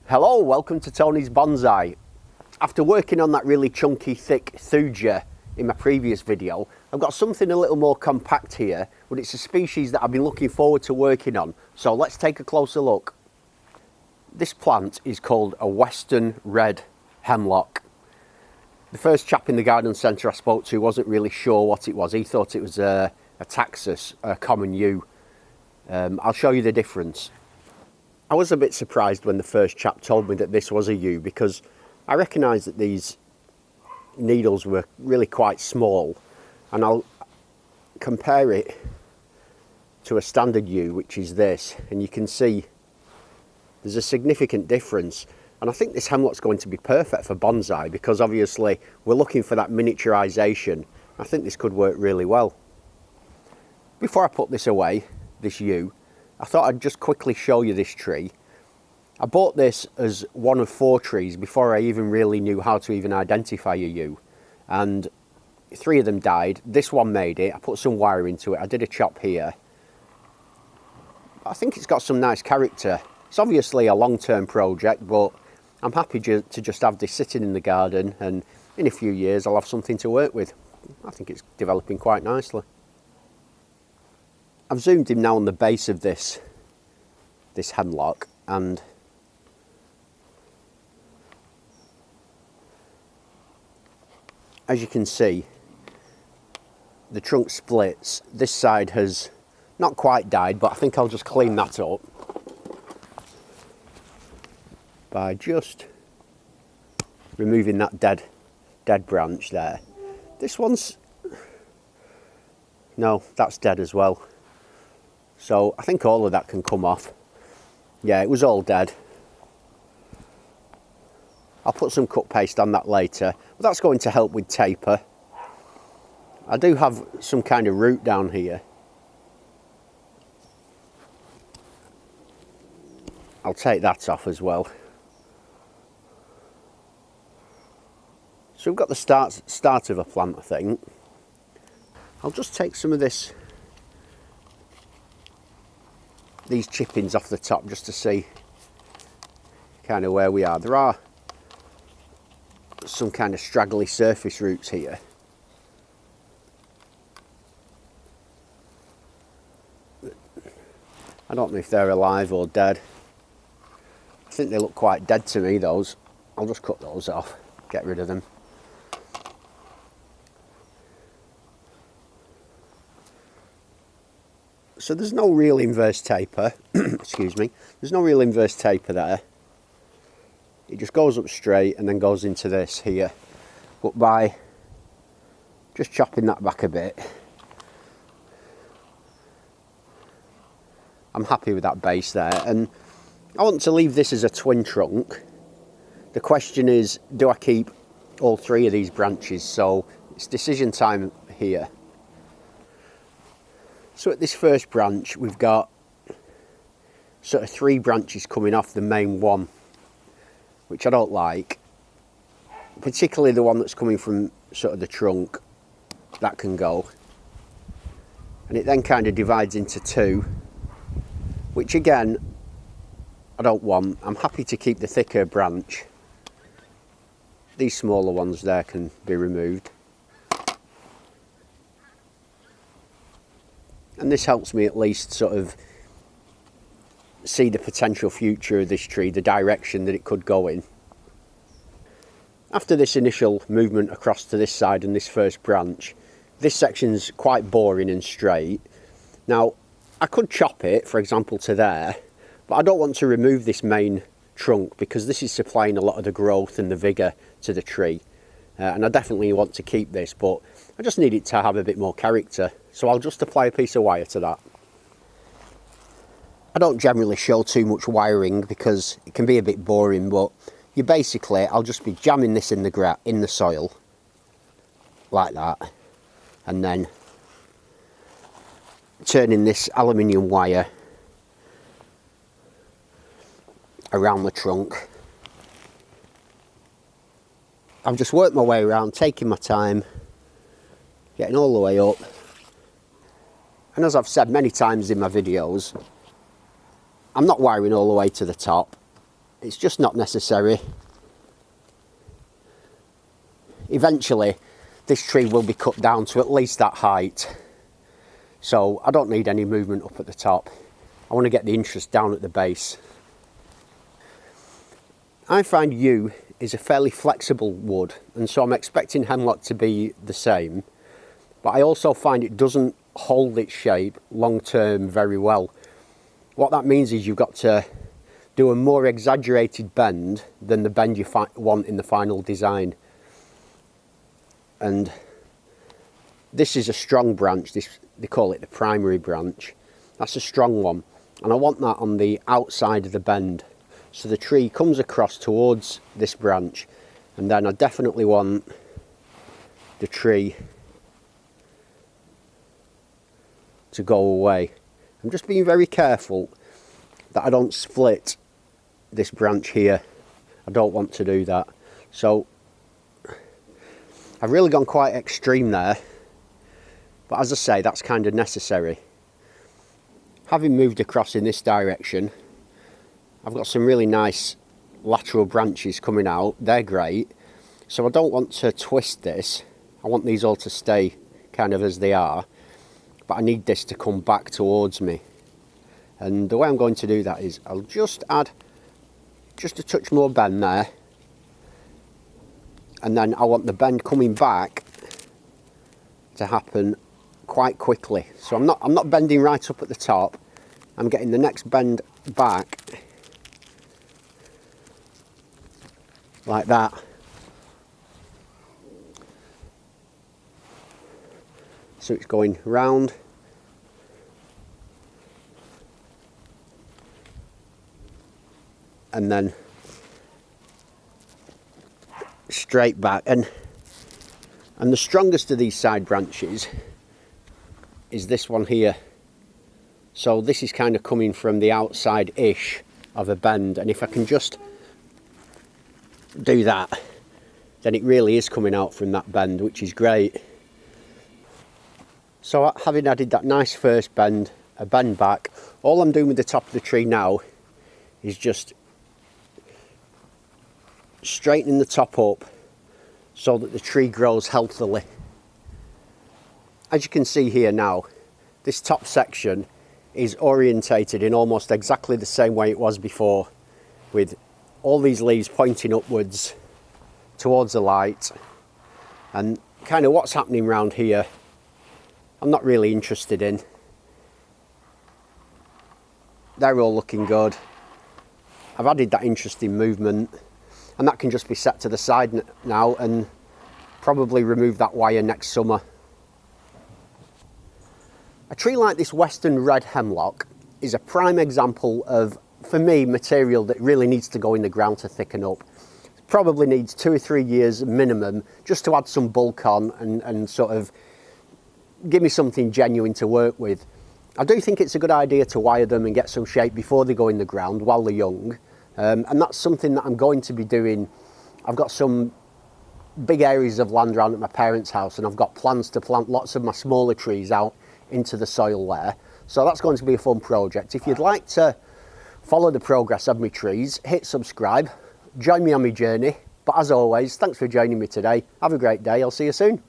Hello, welcome to Tony's Bonsai. After working on that really chunky, thick thuja in my previous video, I've got something a little more compact here, but it's a species that I've been looking forward to working on. So let's take a closer look. This plant is called a Western Red Hemlock. The first chap in the garden centre I spoke to wasn't really sure what it was. He thought it was a taxus, a common yew. I'll show you the difference. I was a bit surprised when the first chap told me that this was a yew, because I recognised that these needles were really quite small, and I'll compare it to a standard yew, which is this, and you can see there's a significant difference. And I think this hemlock's going to be perfect for bonsai, because obviously we're looking for that miniaturisation. I think this could work really well. Before I put this away, this yew, I thought I'd just quickly show you this tree. I bought this as one of 4 trees before I even really knew how to even identify a yew, and 3 of them died. This one made it. I put some wire into it. I did a chop here. I think it's got some nice character. It's obviously a long-term project, but I'm happy to just have this sitting in the garden, and in a few years I'll have something to work with. I think it's developing quite nicely. I've zoomed in now on the base of this hemlock, and as you can see, the trunk splits. This side has not quite died, but I think I'll just clean that up by just removing that dead branch there. This one's, no, that's dead as well. So I think all of that can come off. Yeah, it was all dead. I'll put some cut paste on that later, but that's going to help with taper. I do have some kind of root down here. I'll take that off as well. So we've got the start of a plant, I think. I'll just take some of these chippings off the top just to see kind of where we are. There are some kind of straggly surface roots here. I don't know if they're alive or dead. I think they look quite dead to me, those. I'll just cut those off, get rid of them. So there's no real inverse taper, excuse me, there's no real inverse taper there. It just goes up straight and then goes into this here. But by just chopping that back a bit, I'm happy with that base there. And I want to leave this as a twin trunk. The question is, do I keep all 3 of these branches? So it's decision time here. So at this first branch, we've got sort of 3 branches coming off the main one, which I don't like. Particularly the one that's coming from sort of the trunk, that can go. And it then kind of divides into 2, which again, I don't want. I'm happy to keep the thicker branch. These smaller ones there can be removed. And this helps me at least sort of see the potential future of this tree, the direction that it could go in. After this initial movement across to this side and this first branch, this section's quite boring and straight. Now, I could chop it, for example, to there, but I don't want to remove this main trunk because this is supplying a lot of the growth and the vigour to the tree. And I definitely want to keep this, but I just need it to have a bit more character. So I'll just apply a piece of wire to that. I don't generally show too much wiring because it can be a bit boring, but you basically, I'll just be jamming this in the soil, like that, and then turning this aluminium wire around the trunk. I've just worked my way around, taking my time, getting all the way up. And as I've said many times in my videos, I'm not wiring all the way to the top. It's just not necessary. Eventually, this tree will be cut down to at least that height. So I don't need any movement up at the top. I want to get the interest down at the base. I find yew is a fairly flexible wood, and so I'm expecting hemlock to be the same. But I also find it doesn't hold its shape long term very well. What that means is you've got to do a more exaggerated bend than the bend you want in the final design. And this is a strong branch. They call it the primary branch. That's a strong one, and I want that on the outside of the bend, so the tree comes across towards this branch, and then I definitely want the tree to go away. I'm just being very careful that I don't split this branch here. I don't want to do that. So I've really gone quite extreme there, but as I say, that's kind of necessary. Having moved across in this direction, I've got some really nice lateral branches coming out. They're great. So I don't want to twist this. I want these all to stay kind of as they are, but I need this to come back towards me. And the way I'm going to do that is I'll just add just a touch more bend there, and then I want the bend coming back to happen quite quickly. So I'm not bending right up at the top. I'm getting the next bend back like that. So it's going round and then straight back, and the strongest of these side branches is this one here. So this is kind of coming from the outside-ish of a bend, and if I can just do that, then it really is coming out from that bend, which is great. So having added that nice first bend, a bend back, all I'm doing with the top of the tree now is just straightening the top up so that the tree grows healthily. As you can see here now, this top section is orientated in almost exactly the same way it was before, with all these leaves pointing upwards towards the light. And kind of what's happening around here, I'm not really interested in. They're all looking good. I've added that interesting movement, and that can just be set to the side now and probably remove that wire next summer. A tree like this western red hemlock is a prime example of, for me, material that really needs to go in the ground to thicken up. It probably needs 2 or 3 years minimum just to add some bulk on and sort of give me something genuine to work with. I do think it's a good idea to wire them and get some shape before they go in the ground while they're young. And that's something that I'm going to be doing. I've got some big areas of land around at my parents' house, and I've got plans to plant lots of my smaller trees out into the soil there. So that's going to be a fun project. If you'd like to follow the progress of my trees, hit subscribe, join me on my journey. But as always, thanks for joining me today. Have a great day. I'll see you soon.